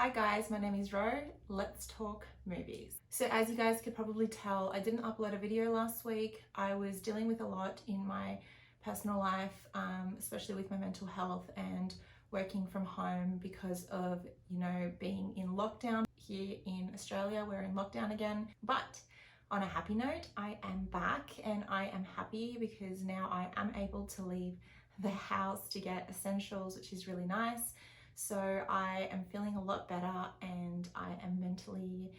Hi guys, my name is Ro. Let's talk movies. So as you guys could probably tell, I didn't upload a video last week. I was dealing with a lot in my personal life, especially with my mental health and working from home because of, being in lockdown. Here in Australia, we're in lockdown again. But on a happy note, I am back and I am happy because now I am able to leave the house to get essentials, which is really nice. So I am feeling a lot better and I am mentally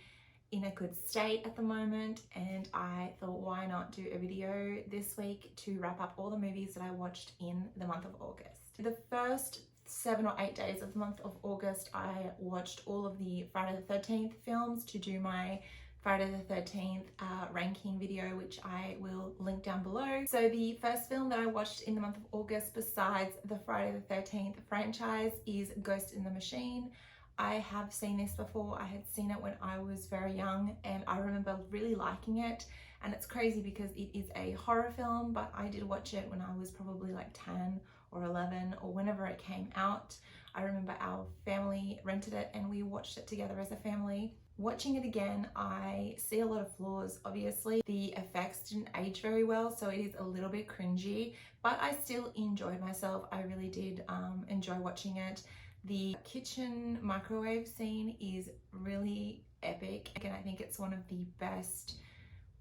in a good state at the moment, and I thought why not do a video this week to wrap up all the movies that I watched in the month of August. The first 7 or 8 days of the month of August I watched all of the Friday the 13th films to do my Friday the 13th ranking video, which I will link down below. So the first film that I watched in the month of August besides the Friday the 13th franchise is Ghost in the Machine. I have seen this before. I had seen it when I was very young and I remember really liking it. And it's crazy because it is a horror film, but I did watch it when I was probably like 10 or 11 or whenever it came out. I remember our family rented it and we watched it together as a family. Watching it again, I see a lot of flaws. Obviously, the effects didn't age very well, so it is a little bit cringy, but I still enjoyed myself. I really did enjoy watching it. The kitchen microwave scene is really epic, and I think it's one of the best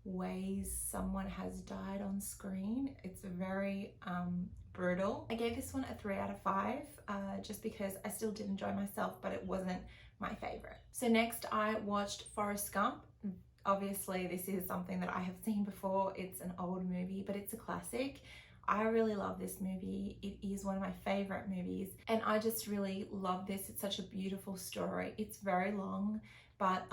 ways someone has died on screen. It's very brutal. I gave this one a 3 out of 5 just because I still did enjoy myself, but it wasn't my favorite. So next I watched Forrest Gump. Obviously this is something that I have seen before. It's an old movie, but it's a classic. I really love this movie. It is one of my favorite movies and I just really love this. It's such a beautiful story. It's very long, but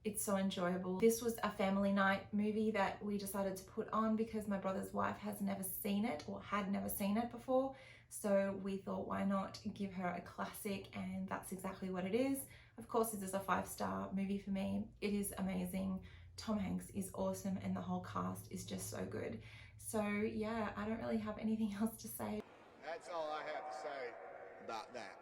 it's so enjoyable. This was a family night movie that we decided to put on because my brother's wife has never seen it or had never seen it before. So we thought, why not give her a classic, and that's exactly what it is. Of course, this is a 5-star movie for me. It is amazing. Tom Hanks is awesome and the whole cast is just so good. So yeah, I don't really have anything else to say. That's all I have to say about that.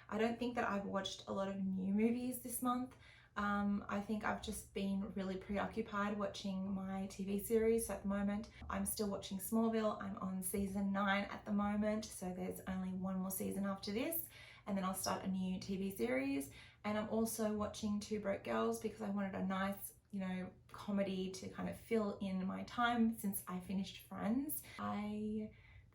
I don't think that I've watched a lot of new movies this month. I think I've just been really preoccupied watching my TV series. So at the moment, I'm still watching Smallville. I'm on season 9 at the moment. So there's only one more season after this, and then I'll start a new TV series. And I'm also watching Two Broke Girls because I wanted a nice, comedy to kind of fill in my time since I finished Friends. I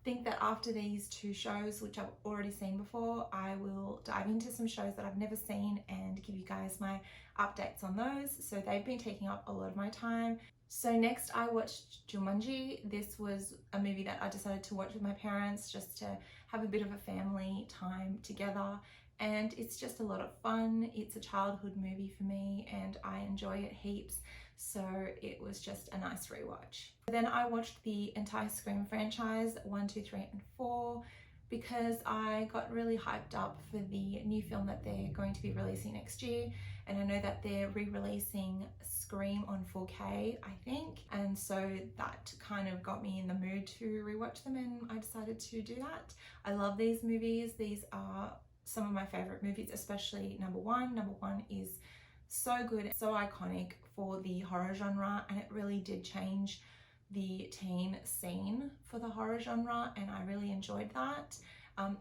think that after these 2 shows, which I've already seen before, I will dive into some shows that I've never seen and give you guys my updates on those. So they've been taking up a lot of my time. So next I watched Jumanji. This was a movie that I decided to watch with my parents just to have a bit of a family time together. And it's just a lot of fun. It's a childhood movie for me and I enjoy it heaps. So it was just a nice rewatch. Then I watched the entire Scream franchise, 1, 2, 3, and 4, because I got really hyped up for the new film that they're going to be releasing next year. And I know that they're re-releasing Scream on 4K, I think. And so that kind of got me in the mood to rewatch them and I decided to do that. I love these movies. These are some of my favorite movies, especially number 1. Number 1 is so good, so iconic for the horror genre, and it really did change the teen scene for the horror genre, and I really enjoyed that.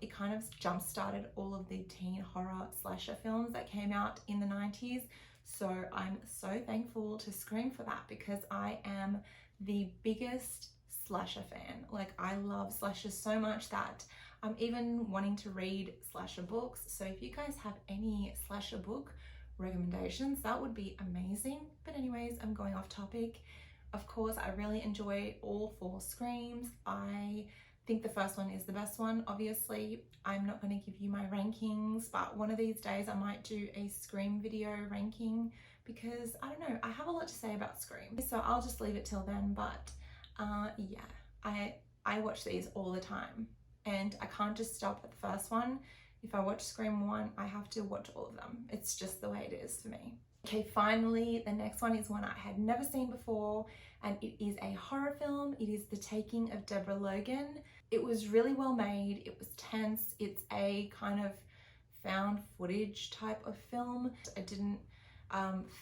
It kind of jump-started all of the teen horror slasher films that came out in the 90s, so I'm so thankful to Scream for that because I am the biggest slasher fan. Like, I love slashers so much that I'm even wanting to read slasher books. So if you guys have any slasher book recommendations, that would be amazing. But anyways, I'm going off topic. Of course, I really enjoy all 4 Screams. I think the first one is the best one. Obviously, I'm not going to give you my rankings, but one of these days I might do a Scream video ranking because I don't know, I have a lot to say about Scream. So I'll just leave it till then, but yeah, I watch these all the time and I can't just stop at the first one. If I watch Scream 1, I have to watch all of them. It's just the way it is for me. Okay, finally, the next one is one I had never seen before, and it is a horror film. It is The Taking of Deborah Logan. It was really well made. It was tense. It's a kind of found footage type of film. I didn't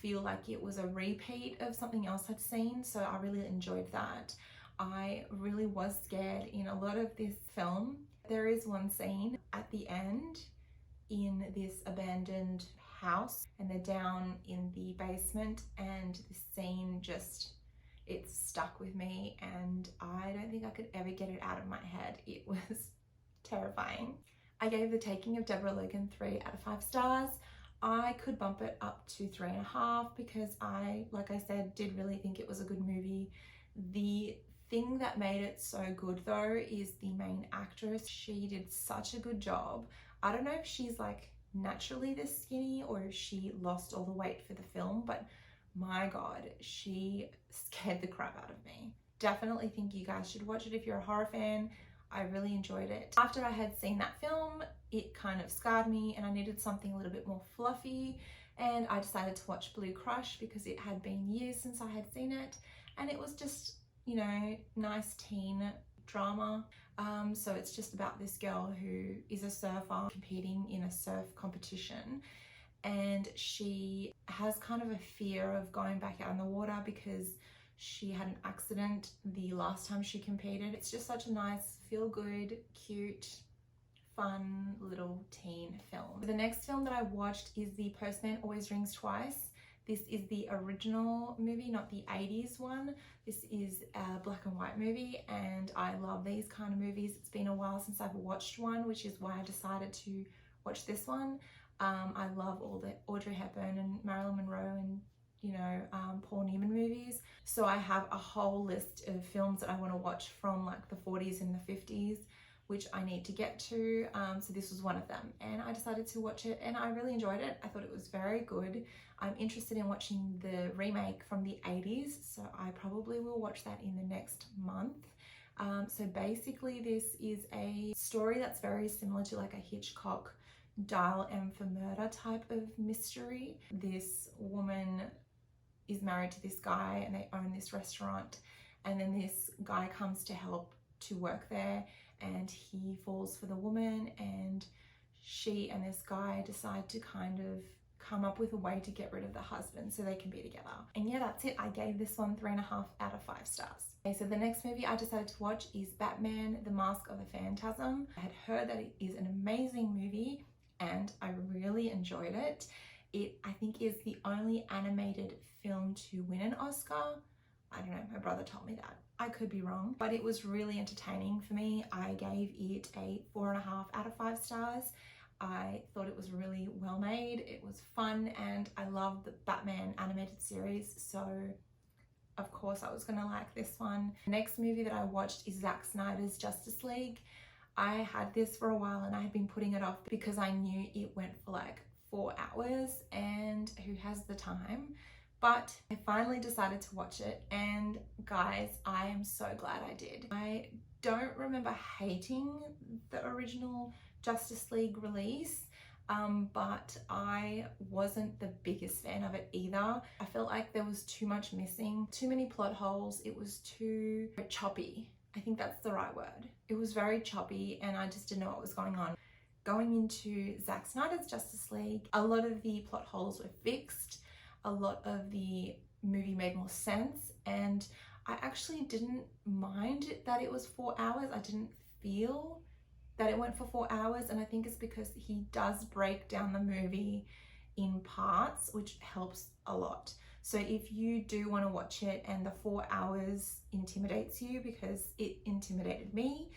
feel like it was a repeat of something else I'd seen, so I really enjoyed that. I really was scared in a lot of this film. There is one scene at the end in this abandoned house and they're down in the basement, and the scene just, it's stuck with me and I don't think I could ever get it out of my head. It was terrifying. I gave The Taking of Deborah Logan 3 out of 5 stars. I could bump it up to 3.5 because I, like I said, did really think it was a good movie. The thing that made it so good though is the main actress. She did such a good job. I don't know if she's like naturally this skinny or if she lost all the weight for the film, but my God, she scared the crap out of me. Definitely think you guys should watch it if you're a horror fan. I really enjoyed it. After I had seen that film, it kind of scarred me and I needed something a little bit more fluffy, and I decided to watch Blue Crush because it had been years since I had seen it and it was just, you know, nice teen drama. So it's just about this girl who is a surfer competing in a surf competition, and she has kind of a fear of going back out in the water because she had an accident the last time she competed. It's just such a nice, feel-good, cute, fun little teen film. The next film that I watched is The Postman Always Rings Twice. This is the original movie, not the 80s one. This is a black and white movie and I love these kind of movies. It's been a while since I've watched one, which is why I decided to watch this one. I love all the Audrey Hepburn and Marilyn Monroe and, you know, Paul Newman movies. So I have a whole list of films that I want to watch from like the 40s and the 50s, which I need to get to. So this was one of them and I decided to watch it and I really enjoyed it. I thought it was very good. I'm interested in watching the remake from the 80s, so I probably will watch that in the next month. So basically this is a story that's very similar to like a Hitchcock Dial M for Murder type of mystery. This woman is married to this guy and they own this restaurant, and then this guy comes to help to work there and he falls for the woman, and she and this guy decide to kind of come up with a way to get rid of the husband so they can be together. And yeah, that's it. I gave this one 3.5 out of 5 stars. Okay, so the next movie I decided to watch is Batman: The Mask of the Phantasm. I had heard that it is an amazing movie and I really enjoyed it. It, I think, is the only animated film to win an Oscar. I don't know, my brother told me that. I could be wrong, but it was really entertaining for me. I gave it a 4.5 out of 5 stars. I thought it was really well made, it was fun, and I love the Batman animated series, so of course I was gonna like this one. The next movie that I watched is Zack Snyder's Justice League. I had this for a while and I had been putting it off because I knew it went for like 4 hours and who has the time? But I finally decided to watch it, and guys, I am so glad I did. I don't remember hating the original Justice League release, but I wasn't the biggest fan of it either. I felt like there was too much missing, too many plot holes. It was too choppy. I think that's the right word. It was very choppy and I just didn't know what was going on. Going into Zack Snyder's Justice League, a lot of the plot holes were fixed. A lot of the movie made more sense, and I actually didn't mind that it was 4 hours. I didn't feel that it went for 4 hours, and I think it's because he does break down the movie in parts, which helps a lot. So if you do want to watch it and the 4 hours intimidates you, because it intimidated me,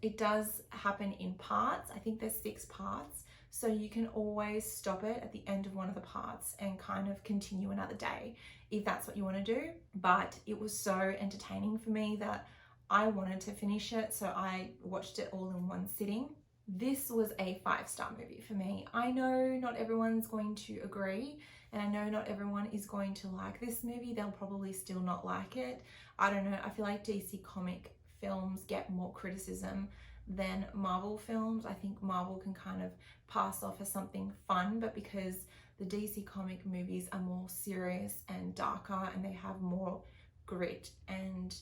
it does happen in parts. I think there's 6 parts. So you can always stop it at the end of one of the parts and kind of continue another day if that's what you want to do. But it was so entertaining for me that I wanted to finish it, so I watched it all in one sitting. This was a 5-star movie for me. I know not everyone's going to agree, and I know not everyone is going to like this movie. They'll probably still not like it. I don't know. I feel like DC comic films get more criticism than Marvel films. I think Marvel can kind of pass off as something fun, but because the DC comic movies are more serious and darker and they have more grit and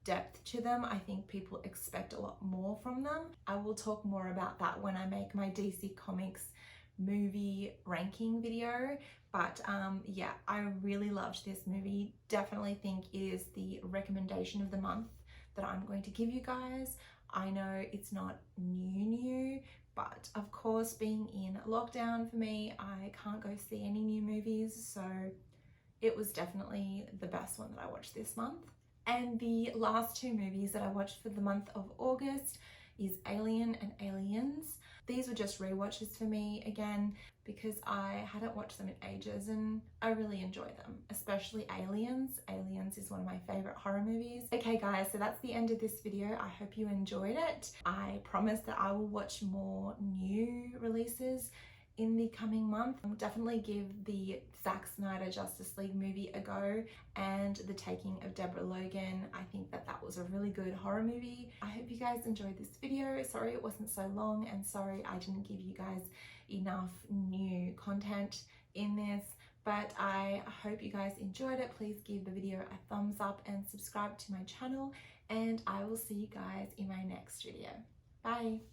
depth to them. I think people expect a lot more from them. I will talk more about that when I make my DC Comics movie ranking video. But yeah, I really loved this movie. Definitely think it is the recommendation of the month that I'm going to give you guys. I know it's not new, but of course, being in lockdown for me, I can't go see any new movies, so it was definitely the best one that I watched this month. And the last two movies that I watched for the month of August is Alien and Aliens. These were just rewatches for me again because I hadn't watched them in ages and I really enjoy them, especially Aliens. Aliens is one of my favorite horror movies. Okay guys, so that's the end of this video. I hope you enjoyed it. I promise that I will watch more new releases in the coming month. Definitely give the Zack Snyder Justice League movie a go, and The Taking of Deborah Logan. I think that that was a really good horror movie. I hope you guys enjoyed this video. Sorry it wasn't so long, and sorry I didn't give you guys enough new content in this, but I hope you guys enjoyed it. Please give the video a thumbs up and subscribe to my channel, and I will see you guys in my next video. Bye.